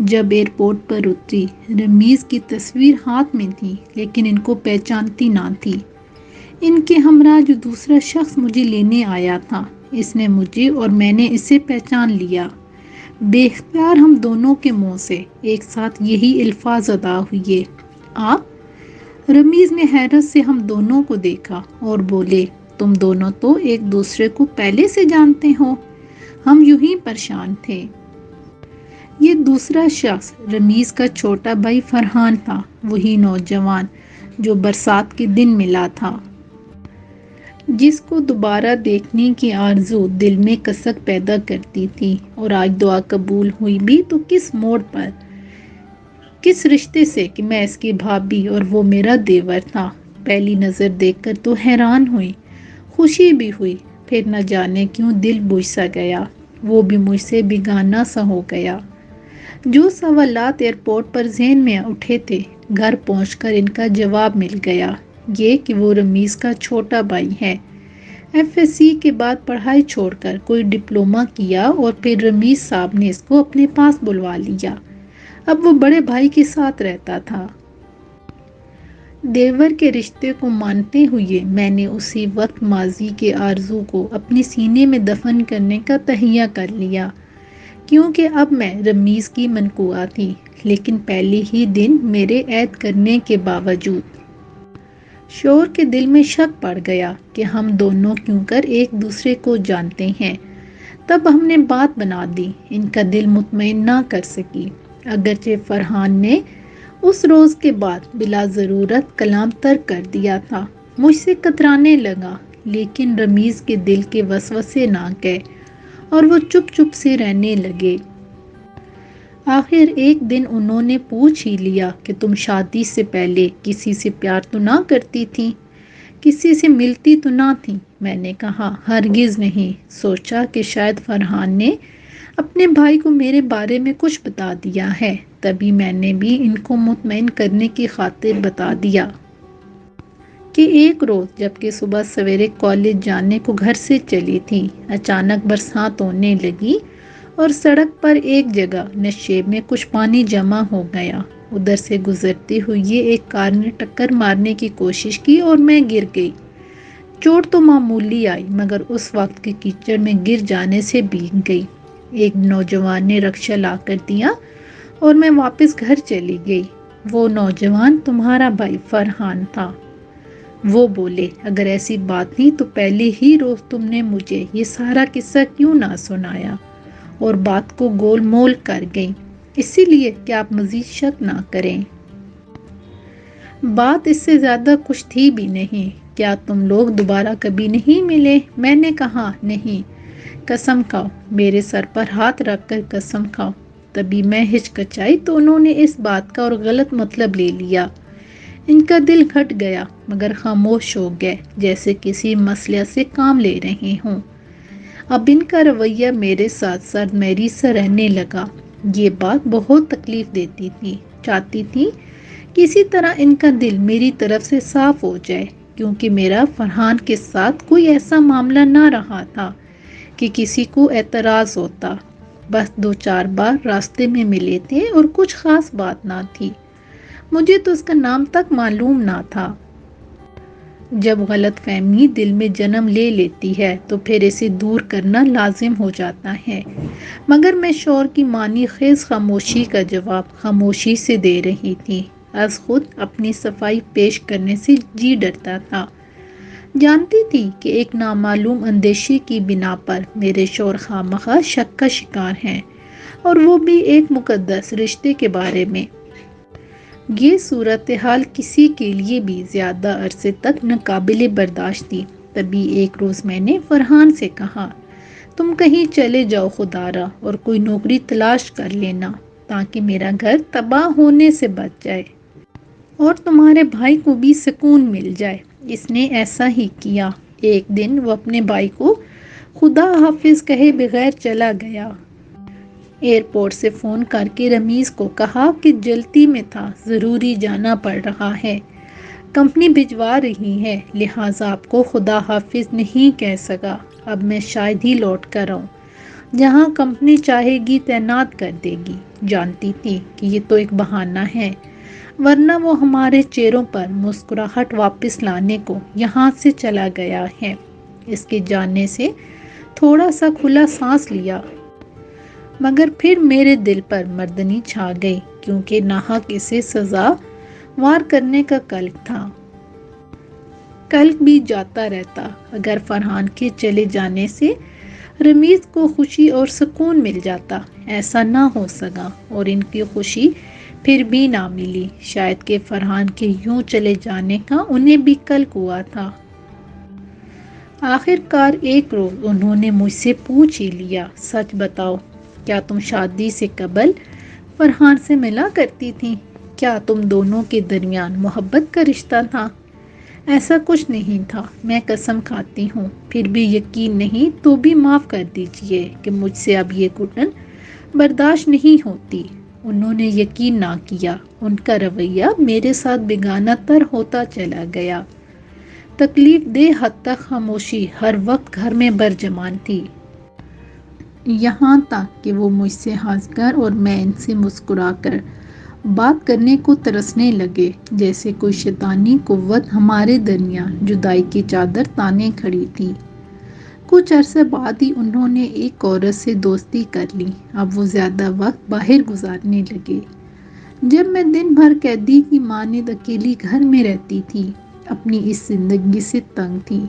جب ایئرپورٹ پر اتری، رمیز کی تصویر ہاتھ میں تھی لیکن ان کو پہچانتی نہ تھی۔ ان کے ہمراہ جو دوسرا شخص مجھے لینے آیا تھا، اس نے مجھے اور میں نے اسے پہچان لیا۔ بے اختیار ہم دونوں کے منہ سے ایک ساتھ یہی الفاظ ادا ہوئے، آپ؟ رمیز نے حیرت سے ہم دونوں کو دیکھا اور بولے، تم دونوں تو ایک دوسرے کو پہلے سے جانتے ہو۔ ہم یوں ہی پریشان تھے۔ یہ دوسرا شخص رمیز کا چھوٹا بھائی فرحان تھا، وہی نوجوان جو برسات کے دن ملا تھا، جس کو دوبارہ دیکھنے کی آرزو دل میں کسک پیدا کرتی تھی۔ اور آج دعا قبول ہوئی بھی تو کس موڑ پر، کس رشتے سے کہ میں اس کی بھابھی اور وہ میرا دیور تھا۔ پہلی نظر دیکھ کر تو حیران ہوئی، خوشی بھی ہوئی، پھر نہ جانے کیوں دل بجھ سا گیا، وہ بھی مجھ سے بیگانہ سا ہو گیا۔ جو سوالات ایئرپورٹ پر ذہن میں اٹھے تھے، گھر پہنچ کر ان کا جواب مل گیا، یہ کہ وہ رمیز کا چھوٹا بھائی ہے۔ FSC کے بعد پڑھائی چھوڑ کر کوئی ڈپلومہ کیا اور پھر رمیز صاحب نے اس کو اپنے پاس بلوا لیا۔ اب وہ بڑے بھائی کے ساتھ رہتا تھا۔ دیور کے رشتے کو مانتے ہوئے میں نے اسی وقت ماضی کے آرزو کو اپنے سینے میں دفن کرنے کا تہیہ کر لیا، کیونکہ اب میں رمیز کی منقوعہ تھی۔ لیکن پہلے ہی دن میرے عہد کرنے کے باوجود شور کے دل میں شک پڑ گیا کہ ہم دونوں کیوں کر ایک دوسرے کو جانتے ہیں۔ تب ہم نے بات بنا دی، ان کا دل مطمئن نہ کر سکی۔ اگرچہ فرحان نے اس روز کے بعد بلا ضرورت کلام ترک کر دیا تھا، مجھ سے کترانے لگا، لیکن رمیز کے دل کے وسوسے نہ گئے اور وہ چپ چپ سے رہنے لگے۔ آخر ایک دن انہوں نے پوچھ ہی لیا کہ تم شادی سے پہلے کسی سے پیار تو نہ کرتی تھی، کسی سے ملتی تو نہ تھی؟ میں نے کہا، ہرگز نہیں۔ سوچا کہ شاید فرحان نے اپنے بھائی کو میرے بارے میں کچھ بتا دیا ہے، تبھی میں نے بھی ان کو مطمئن کرنے کی خاطر بتا دیا کہ ایک روز جبکہ صبح سویرے کالج جانے کو گھر سے چلی تھی، اچانک برسات ہونے لگی اور سڑک پر ایک جگہ نشیب میں کچھ پانی جمع ہو گیا۔ ادھر سے گزرتے ہوئے ایک کار نے ٹکر مارنے کی کوشش کی اور میں گر گئی۔ چوٹ تو معمولی آئی، مگر اس وقت کے کیچڑ میں گر جانے سے بھیگ گئی۔ ایک نوجوان نے رکشہ لا کر دیا اور میں واپس گھر چلی گئی۔ وہ نوجوان تمہارا بھائی فرحان تھا۔ وہ بولے، اگر ایسی بات تھی تو پہلے ہی روز تم نے مجھے یہ سارا قصہ کیوں نہ سنایا اور بات کو گول مول کر گئی، اسی لیے کہ آپ مزید شک نہ کریں۔ بات اس سے زیادہ کچھ تھی بھی نہیں۔ کیا تم لوگ دوبارہ کبھی نہیں ملے؟ میں نے کہا، نہیں۔ قسم کھاؤ، میرے سر پر ہاتھ رکھ کر قسم کھاؤ۔ تبھی میں ہچکچائی تو انہوں نے اس بات کا اور غلط مطلب لے لیا۔ ان کا دل گھٹ گیا مگر خاموش ہو گئے، جیسے کسی مسئلے سے کام لے رہے ہوں۔ اب ان کا رویہ میرے ساتھ سرد میری سا رہنے لگا۔ یہ بات بہت تکلیف دیتی تھی۔ چاہتی تھی کسی طرح ان کا دل میری طرف سے صاف ہو جائے، کیونکہ میرا فرحان کے ساتھ کوئی ایسا معاملہ نہ رہا تھا کہ کسی کو اعتراض ہوتا۔ بس 2-4 بار راستے میں ملے تھے اور کچھ خاص بات نہ تھی۔ مجھے تو اس کا نام تک معلوم نہ تھا۔ جب غلط فہمی دل میں جنم لے لیتی ہے تو پھر اسے دور کرنا لازم ہو جاتا ہے، مگر میں شور کی معنی خیز خاموشی کا جواب خاموشی سے دے رہی تھی۔ از خود اپنی صفائی پیش کرنے سے جی ڈرتا تھا۔ جانتی تھی کہ ایک نامعلوم اندیشے کی بنا پر میرے شوہر خواہ شک کا شکار ہیں، اور وہ بھی ایک مقدس رشتے کے بارے میں۔ یہ صورتحال کسی کے لیے بھی زیادہ عرصے تک ناقابل برداشت تھی۔ تبھی ایک روز میں نے فرحان سے کہا، تم کہیں چلے جاؤ خدا را اور کوئی نوکری تلاش کر لینا تاکہ میرا گھر تباہ ہونے سے بچ جائے اور تمہارے بھائی کو بھی سکون مل جائے۔ اس نے ایسا ہی کیا۔ ایک دن وہ اپنے بھائی کو خدا حافظ کہے بغیر چلا گیا۔ ایئرپورٹ سے فون کر کے رمیز کو کہا کہ جلدی میں تھا، ضروری جانا پڑ رہا ہے، کمپنی بھجوا رہی ہے، لہٰذا آپ کو خدا حافظ نہیں کہہ سکا، اب میں شاید ہی لوٹ کر آؤں۔ جہاں کمپنی چاہے گی تعینات کر دے گی۔ جانتی تھی کہ یہ تو ایک بہانہ ہے، ورنہ وہ ہمارے چہروں پر مسکراہٹ واپس لانے کو یہاں سے چلا گیا ہے۔ اس کے جانے سے تھوڑا سا کھلا سانس لیا، مگر پھر میرے دل پر مردنی چھا گئی، کیونکہ ناحق اسے سزا وار کرنے کا کلک تھا۔ کلک بھی جاتا رہتا اگر فرحان کے چلے جانے سے رمیز کو خوشی اور سکون مل جاتا۔ ایسا نہ ہو سکا اور ان کی خوشی پھر بھی نہ ملی۔ شاید کہ فرحان کے یوں چلے جانے کا انہیں بھی کلک ہوا تھا۔ آخر کار ایک روز انہوں نے مجھ سے پوچھ ہی لیا، سچ بتاؤ، کیا تم شادی سے قبل فرحان سے ملا کرتی تھی؟ کیا تم دونوں کے درمیان محبت کا رشتہ تھا؟ ایسا کچھ نہیں تھا، میں قسم کھاتی ہوں۔ پھر بھی یقین نہیں تو بھی معاف کر دیجئے کہ مجھ سے اب یہ گھٹن برداشت نہیں ہوتی۔ انہوں نے یقین نہ کیا۔ ان کا رویہ میرے ساتھ بیگانہ تر ہوتا چلا گیا۔ تکلیف دہ حد تک خاموشی ہر وقت گھر میں برجمان تھی۔ یہاں تک کہ وہ مجھ سے ہنس کر اور میں ان سے مسکرا کر بات کرنے کو ترسنے لگے، جیسے کوئی شیطانی قوت ہمارے درمیان جدائی کی چادر تانے کھڑی تھی۔ کچھ عرصے بعد ہی انہوں نے ایک عورت سے دوستی کر لی۔ اب وہ زیادہ وقت باہر گزارنے لگے، جب میں دن بھر قیدی کی مانند اکیلی گھر میں رہتی تھی، اپنی اس زندگی سے تنگ تھی۔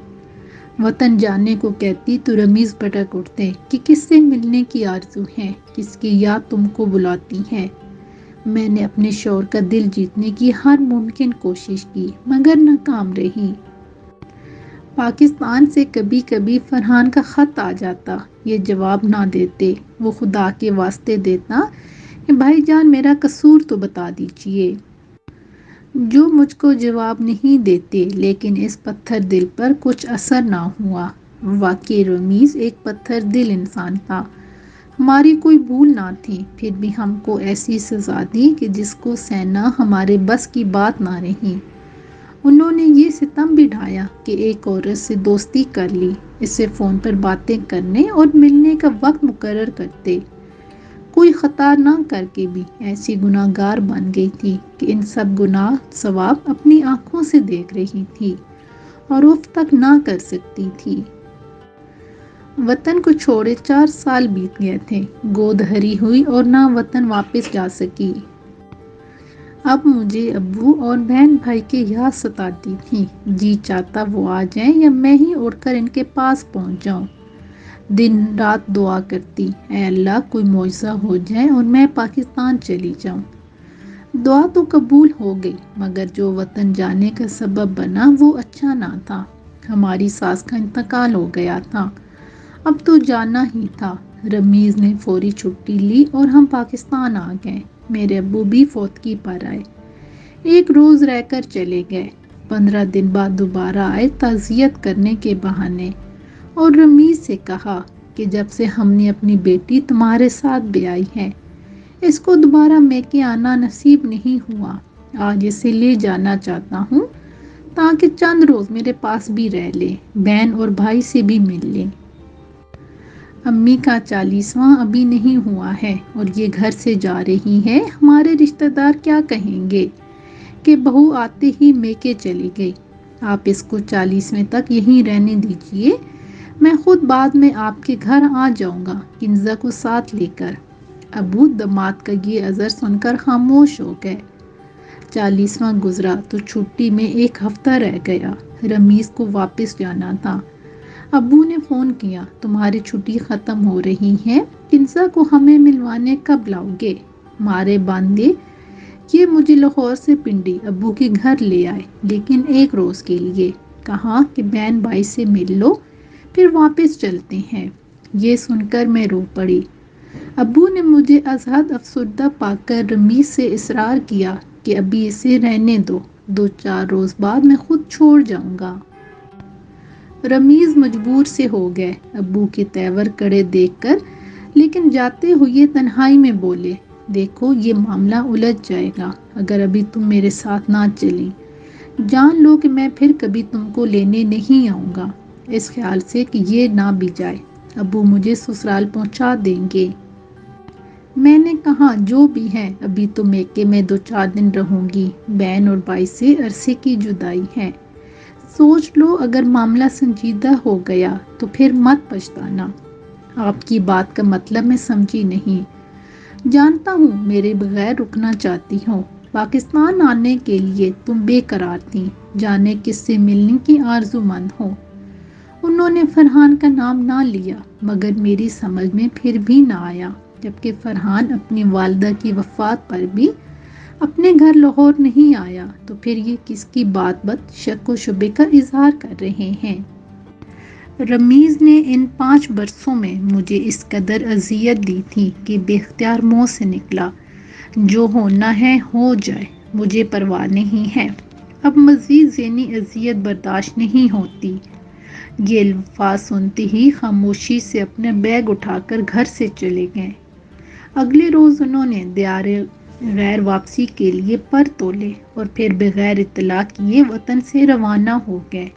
وطن جانے کو کہتی تو رمیز بھٹک اٹھتے کہ کس سے ملنے کی آرزو ہے، کس کی یاد تم کو بلاتی ہے۔ میں نے اپنے شوہر کا دل جیتنے کی ہر ممکن کوشش کی، مگر ناکام رہی۔ پاکستان سے کبھی کبھی فرحان کا خط آ جاتا، یہ جواب نہ دیتے۔ وہ خدا کے واسطے دیتا کہ بھائی جان میرا قصور تو بتا دیجئے۔ جو مجھ کو جواب نہیں دیتے، لیکن اس پتھر دل پر کچھ اثر نہ ہوا۔ واقعی رمیز ایک پتھر دل انسان تھا۔ ہماری کوئی بھول نہ تھی، پھر بھی ہم کو ایسی سزا دی کہ جس کو سہنا ہمارے بس کی بات نہ رہی۔ انہوں نے یہ ستم بھی ڈھایا کہ ایک عورت سے دوستی کر لی، اس سے فون پر باتیں کرنے اور ملنے کا وقت مقرر کرتے۔ کوئی خطا نہ کر کے بھی ایسی گناہگار بن گئی تھی کہ ان سب گناہ ثواب اپنی آنکھوں سے دیکھ رہی تھی اور اف تک نہ کر سکتی تھی۔ وطن کو چھوڑے 4 سال بیت گئے تھے، گود ہری ہوئی اور نہ وطن واپس جا سکی۔ اب مجھے ابو اور بہن بھائی کی یاد ستاتی تھی۔ جی چاہتا وہ آ جائیں یا میں ہی اڑ کر ان کے پاس پہنچ جاؤں۔ دن رات دعا کرتی، اے اللہ کوئی معجزہ ہو جائے اور میں پاکستان چلی جاؤں۔ دعا تو قبول ہو گئی، مگر جو وطن جانے کا سبب بنا وہ اچھا نہ تھا۔ ہماری ساس کا انتقال ہو گیا تھا، اب تو جانا ہی تھا۔ رمیز نے فوری چھٹی لی اور ہم پاکستان آ گئے۔ میرے ابو بھی فوتگی پر آئے، ایک روز رہ کر چلے گئے، 15 دن بعد دوبارہ آئے تعزیت کرنے کے بہانے، اور رمیز سے کہا کہ جب سے ہم نے اپنی بیٹی تمہارے ساتھ بیائی ہے، اس کو دوبارہ میکے آنا نصیب نہیں ہوا۔ آج اسے لے جانا چاہتا ہوں تاکہ چند روز میرے پاس بھی رہ لے، بہن اور بھائی سے بھی مل لے۔ امی کا 40واں ابھی نہیں ہوا ہے اور یہ گھر سے جا رہی ہے، ہمارے رشتہ دار کیا کہیں گے کہ بہو آتے ہی میکے چلی گئی۔ آپ اس کو 40ویں تک یہیں رہنے دیجئے، میں خود بعد میں آپ کے گھر آ جاؤں گا کنزہ کو ساتھ لے کر۔ ابو داماد کا یہ عذر سن کر خاموش ہو گئے۔ 40واں گزرا تو چھٹی میں 1 ہفتہ رہ گیا، رمیز کو واپس جانا تھا۔ ابو نے فون کیا، تمہاری چھٹی ختم ہو رہی ہے، کنزہ کو ہمیں ملوانے کب لاؤ گے؟ مارے باندھے یہ مجھے لاہور سے پنڈی ابو کے گھر لے آئے، لیکن 1 روز کے لیے۔ کہا کہ بہن بھائی سے مل لو پھر واپس چلتے ہیں۔ یہ سن کر میں رو پڑی۔ ابو نے مجھے از حد افسردہ پا کر رمیز سے اصرار کیا کہ ابھی اسے رہنے دو، 2-4 روز بعد میں خود چھوڑ جاؤں گا۔ رمیز مجبور سے ہو گئے ابو کے تیور کڑے دیکھ کر، لیکن جاتے ہوئے تنہائی میں بولے، دیکھو یہ معاملہ الجھ جائے گا اگر ابھی تم میرے ساتھ نہ چلی۔ جان لو کہ میں پھر کبھی تم کو لینے نہیں آؤں گا، اس خیال سے کہ یہ نہ بھی جائے۔ ابو مجھے سسرال پہنچا دیں گے۔ میں نے کہا جو بھی ہے، ابھی تو میکے میں 2-4 دن رہوں گی، بہن اور بھائی سے عرصے کی جدائی ہے۔ سوچ لو اگر معاملہ سنجیدہ ہو گیا تو پھر مت پچھتانا۔ آپ کی بات کا مطلب میں سمجھی نہیں۔ جانتا ہوں میرے بغیر رکنا چاہتی ہو، پاکستان آنے کے لیے تم بے قرار تھی، جانے کس سے ملنے کی آرزو مند ہو۔ انہوں نے فرحان کا نام نہ لیا، مگر میری سمجھ میں پھر بھی نہ آیا، جبکہ فرحان اپنی والدہ کی وفات پر بھی اپنے گھر لاہور نہیں آیا، تو پھر یہ کس کی بات شک و شبے کا اظہار کر رہے ہیں۔ رمیز نے ان 5 برسوں میں مجھے اس قدر اذیت دی تھی کہ بے اختیار منہ سے نکلا، جو ہونا ہے ہو جائے، مجھے پرواہ نہیں ہے، اب مزید ذہنی اذیت برداشت نہیں ہوتی۔ یہ الفاظ سنتے ہی خاموشی سے اپنا بیگ اٹھا کر گھر سے چلے گئے۔ اگلے روز انہوں نے دیار غیر واپسی کے لیے پر تولے اور پھر بغیر اطلاع کیے وطن سے روانہ ہو گئے،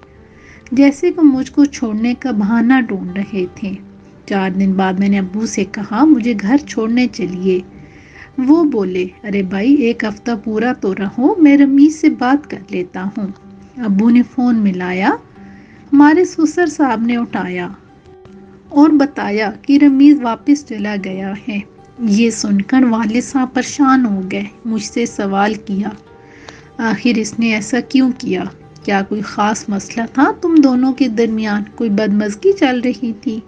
جیسے کہ مجھ کو چھوڑنے کا بہانہ ڈھونڈ رہے تھے۔ 4 دن بعد میں نے ابو سے کہا مجھے گھر چھوڑنے چلیے۔ وہ بولے ارے بھائی 1 ہفتہ پورا تو رہو، میں رمیز سے بات کر لیتا ہوں۔ ابو نے فون ملایا، ہمارے سسر صاحب نے اٹھایا اور بتایا کہ رمیز واپس چلا گیا ہے۔ یہ سن کر والد صاحب پریشان ہو گئے، مجھ سے سوال کیا آخر اس نے ایسا کیوں کیا؟ کیا کوئی خاص مسئلہ تھا تم دونوں کے درمیان؟ کوئی بدمزگی چل رہی تھی؟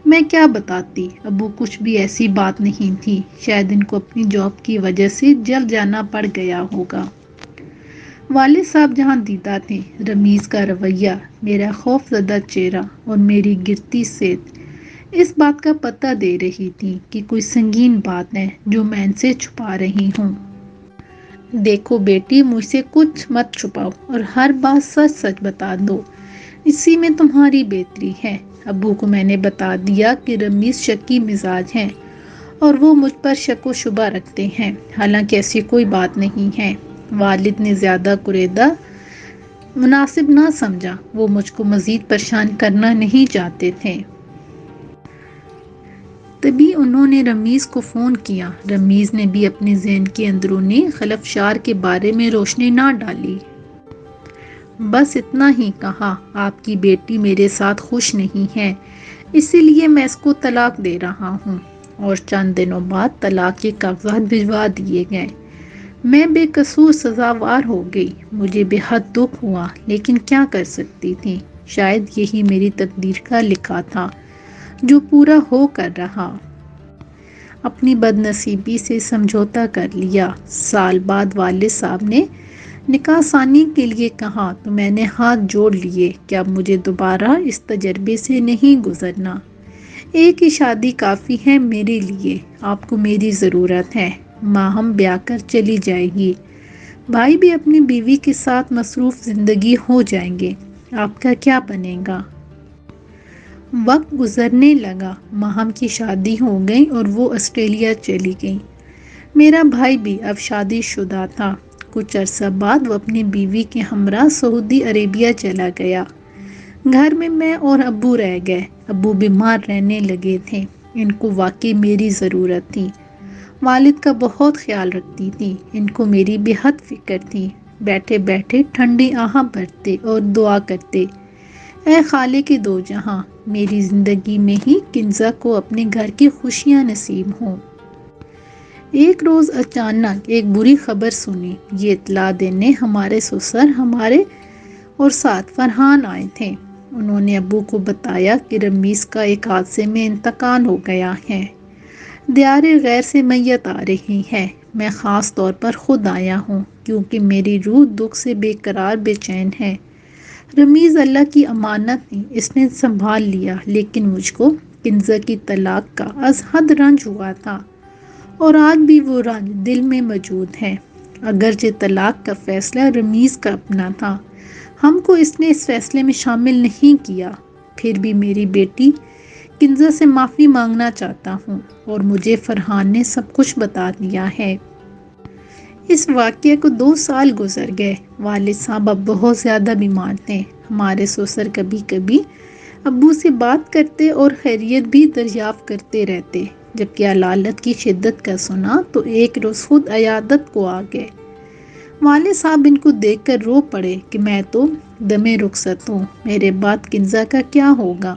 میں کیا بتاتی ابو، کچھ بھی ایسی بات نہیں تھی، شاید ان کو اپنی جاب کی وجہ سے جلد جانا پڑ گیا ہوگا۔ والد صاحب جہاں دیدہ تھے، رمیز کا رویہ، میرا خوف زدہ چہرہ اور میری گرتی صحت اس بات کا پتہ دے رہی تھی کہ کوئی سنگین بات ہے جو میں ان سے چھپا رہی ہوں۔ دیکھو بیٹی، مجھ سے کچھ مت چھپاؤ اور ہر بات سچ سچ بتا دو، اسی میں تمہاری بہتری ہے۔ ابو کو میں نے بتا دیا کہ رمیز شکی مزاج ہیں اور وہ مجھ پر شک و شبہ رکھتے ہیں، حالانکہ ایسی کوئی بات نہیں ہے۔ والد نے زیادہ کریدہ مناسب نہ سمجھا، وہ مجھ کو مزید پریشان کرنا نہیں چاہتے تھے۔ تبھی انہوں نے رمیز کو فون کیا۔ رمیز نے بھی اپنے ذہن کے اندرونی خلفشار کے بارے میں روشنی نہ ڈالی، بس اتنا ہی کہا آپ کی بیٹی میرے ساتھ خوش نہیں ہے، اسی لیے میں اس کو طلاق دے رہا ہوں، اور چند دنوں بعد طلاق کے کاغذات بھجوا دیے گئے۔ میں بے قصور سزاوار ہو گئی، مجھے بے حد دکھ ہوا، لیکن کیا کر سکتی تھی؟ شاید یہی میری تقدیر کا لکھا تھا جو پورا ہو کر رہا۔ اپنی بد نصیبی سے سمجھوتا کر لیا۔ سال بعد والد صاحب نے نکاح ثانی کے لیے کہا تو میں نے ہاتھ جوڑ لیے کہ اب مجھے دوبارہ اس تجربے سے نہیں گزرنا، ایک ہی شادی کافی ہے میرے لیے، آپ کو میری ضرورت ہے، ماں ہم بیاہ کر چلی جائے گی، بھائی بھی اپنی بیوی کے ساتھ مصروف زندگی ہو جائیں گے، آپ کا کیا بنے گا؟ وقت گزرنے لگا، ماہم کی شادی ہو گئی اور وہ آسٹریلیا چلی گئی۔ میرا بھائی بھی اب شادی شدہ تھا۔ کچھ عرصہ بعد وہ اپنی بیوی کے ہمراہ سعودی عربیہ چلا گیا۔ گھر میں اور ابو رہ گئے۔ ابو بیمار رہنے لگے تھے، ان کو واقعی میری ضرورت تھی۔ والد کا بہت خیال رکھتی تھی، ان کو میری بے حد فکر تھی۔ بیٹھے بیٹھے ٹھنڈی آہیں بھرتے اور دعا کرتے، اے خالق دو جہاں، میری زندگی میں ہی کنزہ کو اپنے گھر کی خوشیاں نصیب ہوں۔ ایک روز اچانک ایک بری خبر سنی۔ یہ اطلاع دینے ہمارے سسر ہمارے اور ساتھ فرحان آئے تھے۔ انہوں نے ابو کو بتایا کہ رمیز کا ایک حادثے میں انتقال ہو گیا ہے، دیار غیر سے میت آ رہی ہے۔ میں خاص طور پر خود آیا ہوں کیونکہ میری روح دکھ سے بے قرار بے چین ہے۔ رمیز اللہ کی امانت تھی، اس نے سنبھال لیا، لیکن مجھ کو کنزہ کی طلاق کا از حد رنج ہوا تھا اور آج بھی وہ رنج دل میں موجود ہے۔ اگرچہ طلاق کا فیصلہ رمیز کا اپنا تھا، ہم کو اس نے اس فیصلے میں شامل نہیں کیا، پھر بھی میری بیٹی کنزہ سے معافی مانگنا چاہتا ہوں اور مجھے فرحان نے سب کچھ بتا دیا ہے۔ اس واقعے کو 2 سال گزر گئے۔ والد صاحب اب بہت زیادہ بیمار تھے۔ ہمارے سسر کبھی کبھی ابو سے بات کرتے اور خیریت بھی دریافت کرتے رہتے۔ جب کہ علالت کی شدت کا سنا تو ایک روز خود عیادت کو آ گئے۔ والد صاحب ان کو دیکھ کر رو پڑے کہ میں تو دمِ رخصت ہوں، میرے بعد کنزا کا کیا ہوگا؟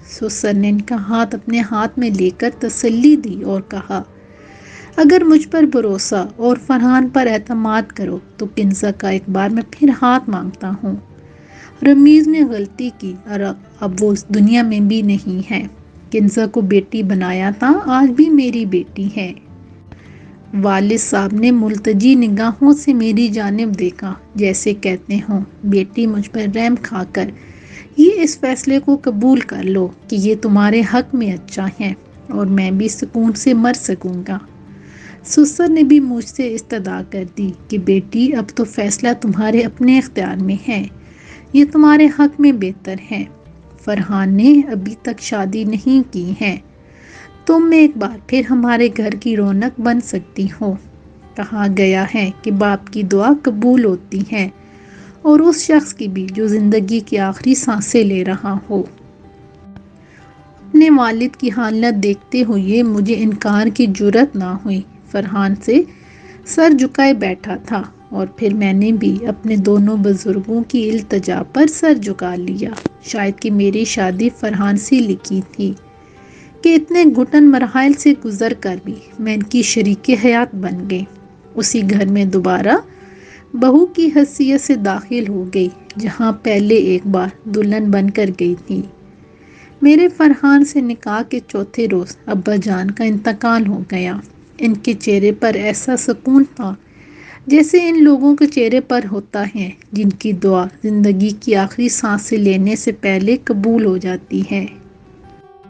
سسر نے ان کا ہاتھ اپنے ہاتھ میں لے کر تسلی دی اور کہا، اگر مجھ پر بھروسہ اور فرحان پر اعتماد کرو تو کنزا کا ایک بار میں پھر ہاتھ مانگتا ہوں۔ رمیز نے غلطی کی اور اب وہ اس دنیا میں بھی نہیں ہے۔ کنزا کو بیٹی بنایا تھا، آج بھی میری بیٹی ہے۔ والد صاحب نے ملتجی نگاہوں سے میری جانب دیکھا، جیسے کہتے ہوں، بیٹی مجھ پر رحم کھا کر یہ اس فیصلے کو قبول کر لو کہ یہ تمہارے حق میں اچھا ہے اور میں بھی سکون سے مر سکوں گا۔ سسر نے بھی مجھ سے استدعا کر دی کہ بیٹی اب تو فیصلہ تمہارے اپنے اختیار میں ہے، یہ تمہارے حق میں بہتر ہے۔ فرحان نے ابھی تک شادی نہیں کی ہے، تم ایک بار پھر ہمارے گھر کی رونق بن سکتی ہو۔ کہا گیا ہے کہ باپ کی دعا قبول ہوتی ہے، اور اس شخص کی بھی جو زندگی کی آخری سانسیں لے رہا ہو۔ اپنے والد کی حالت دیکھتے ہوئے مجھے انکار کی جرأت نہ ہوئی۔ فرحان سے سر جھکائے بیٹھا تھا اور پھر میں نے بھی اپنے دونوں بزرگوں کی التجا پر سر جھکا لیا۔ شاید کہ میری شادی فرحان سے لکھی تھی کہ اتنے گھٹن مراحل سے گزر کر بھی میں ان کی شریک حیات بن گئی۔ اسی گھر میں دوبارہ بہو کی حیثیت سے داخل ہو گئی، جہاں پہلے ایک بار دلہن بن کر گئی تھی۔ میرے فرحان سے نکاح کے چوتھے روز ابا جان کا انتقال ہو گیا۔ ان کے چہرے پر ایسا سکون تھا جیسے ان لوگوں کے چہرے پر ہوتا ہے جن کی دعا زندگی کی آخری سانسیں لینے سے پہلے قبول ہو جاتی ہے۔